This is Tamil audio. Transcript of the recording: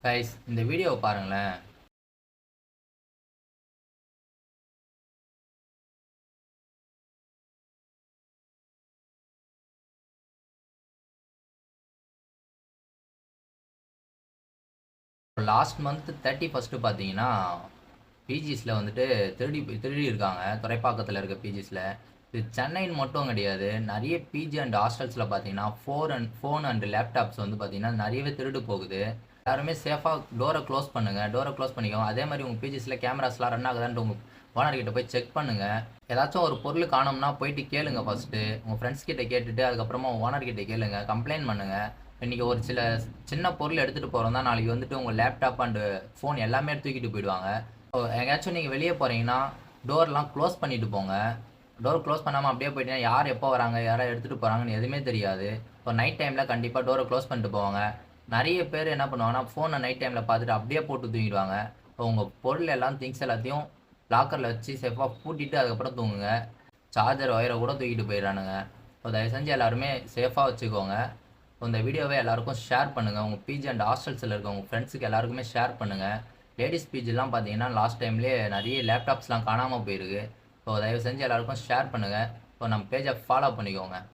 கைஸ் இந்த வீடியோவை பாருங்களேன். லாஸ்ட் மந்த் 31 பார்த்தீங்கன்னா பிஜிஸில் வந்துட்டு திருடி இருக்காங்க. துறைப்பாக்கத்தில் இருக்க பிஜிஸில். இது சென்னைன்னு மட்டும் கிடையாது, நிறைய பிஜி அண்ட் ஹாஸ்டல்ஸில் பார்த்தீங்கன்னா ஃபோன் அண்ட் லேப்டாப்ஸ் வந்து பார்த்தீங்கன்னா நிறையவே திருடு போகுது. எல்லாருமே சேஃபாக டோரை க்ளோஸ் பண்ணுங்கள், டோரை க்ளோஸ் பண்ணிக்கோங்க. அதே மாதிரி உங்கள் பிஜிஸில் கேமராஸ்லாம் ரன் ஆகுதான்ட்டு உங்கள் ஓனர்கிட்ட போய் செக் பண்ணுங்கள். ஏதாச்சும் ஒரு பொருள் காணோம்னா போயிட்டு கேளுங்க. ஃபஸ்ட்டு உங்கள் ஃப்ரெண்ட்ஸ் கிட்ட கேட்டுட்டு அதுக்கப்புறமா ஓனர்கிட்ட கேளுங்க, கம்ப்ளைண்ட் பண்ணுங்கள். இன்றைக்கி ஒரு சின்ன பொருள் எடுத்துகிட்டு போகிறோம் தான், நாளைக்கு வந்துட்டு உங்கள் லேப்டாப் அண்டு ஃபோன் எல்லாமே தூக்கிட்டு போயிடுவாங்க. ஸோ எங்கேயாச்சும் நீங்கள் வெளியே போகிறீங்கன்னா டோர்லாம் க்ளோஸ் பண்ணிவிட்டு போங்க. டோர் க்ளோஸ் பண்ணாமல் அப்படியே போயிட்டீங்கன்னா யார் எப்போ வராங்க, யாராவது எடுத்துகிட்டு போகிறாங்கன்னு எதுவுமே தெரியாது. இப்போ நைட் டைமில் கண்டிப்பாக டோரை க்ளோஸ் பண்ணிட்டு போவாங்க. நிறைய பேர் என்ன பண்ணுவாங்கன்னா ஃபோனை நைட் டைமில் பார்த்துட்டு அப்படியே போட்டு தூங்கிடுவாங்க. இப்போ உங்கள் பொருள் எல்லாம் திங்ஸ் எல்லாத்தையும் லாக்கரில் வச்சு சேஃபாக பூட்டிட்டு அதுக்கப்புறம் தூங்குங்க. சார்ஜர் ஒயரை கூட தூக்கிட்டு போயிடறானுங்க. ஸோ தயவு செஞ்சு எல்லாருமே சேஃபாக வச்சுக்கோங்க. இந்த வீடியோவை எல்லாருக்கும் ஷேர் பண்ணுங்கள். உங்கள் பிஜி அண்ட் ஹாஸ்டல்ஸில் இருக்க உங்கள் ஃப்ரெண்ட்ஸுக்கு எல்லாருக்குமே ஷேர் பண்ணுங்கள். லேடிஸ் பிஜிலாம் பார்த்தீங்கன்னா லாஸ்ட் டைம்லேயே நிறைய லேப்டாப்ஸ்லாம் காணாமல் போயிருக்கு. ஸோ தயவு செஞ்சு எல்லாருக்கும் ஷேர் பண்ணுங்கள். ஸோ நம்ம பேஜை ஃபாலோ பண்ணிக்கோங்க.